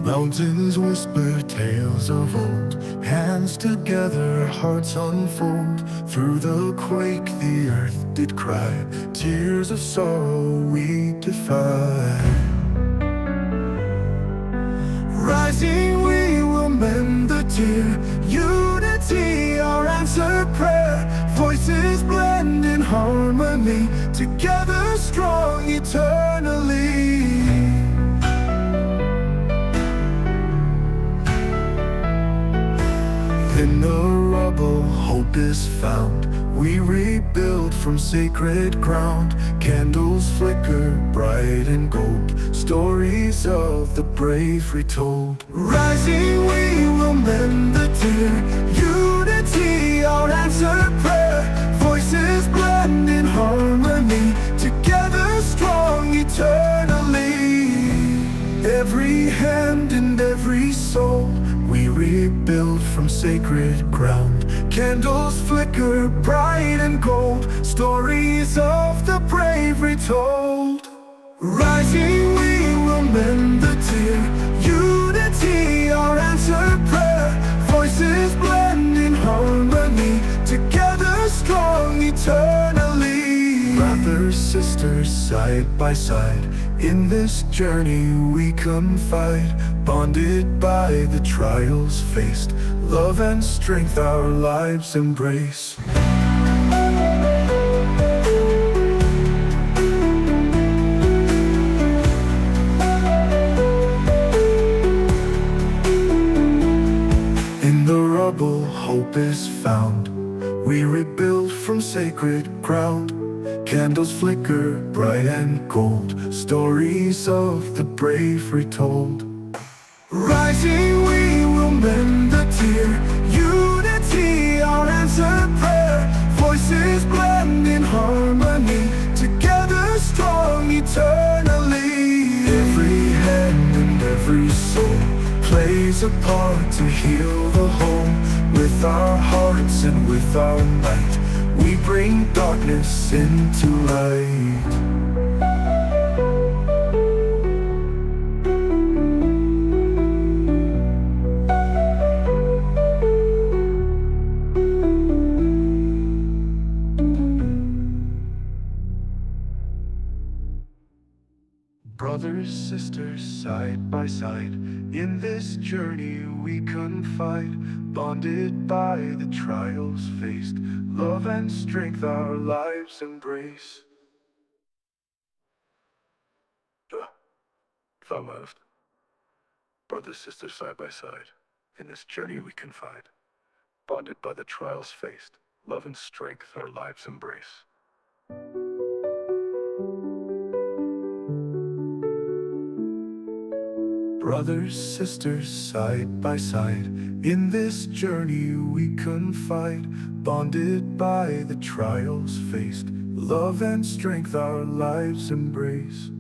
Mountains whisper tales of old. Hands together, hearts unfold. Through the quake the earth did cry. Tears of sorrow we defy. Rising we will mend the tear. Unity our answered prayer. Voices blend in harmony. Together strong eternally. In the rubble, hope is found. We rebuild from sacred ground. Candles flicker bright and gold. Stories of the brave retold. Rising, we will mend the tear. Unity, our answered prayer. Voices blend in harmony. Together strong eternally. Every hand and every soul, we rebuild from sacred ground. Candles flicker bright and gold. Stories of the brave retold. Rising, we will mend the tear. Unity, our answered prayer. Voices blend in harmony. Together strong eternally. Brothers, sisters, side by side. In this journey we confide. Bonded by the trials faced. Love and strength our lives embrace. In the rubble, hope is found. We rebuild from sacred ground. Candles flicker bright and gold. Stories of the brave retold. Rising, we will mend the tear. Unity, our answered prayer. Voices blend in harmony. Together strong eternally. Every hand and every soul plays a part to heal the home. With our hearts and with our might, we bring darkness into light. Brothers, sisters, side by side. In this journey we confide. Bonded by the trials faced. Love and strength our lives embrace. Thou left. Brothers, sisters, side by side. In this journey we confide. Bonded by the trials faced. Love and strength our lives embrace. Brothers, sisters, side by side. In this journey we confide. Bonded by the trials faced. Love and strength our lives embrace.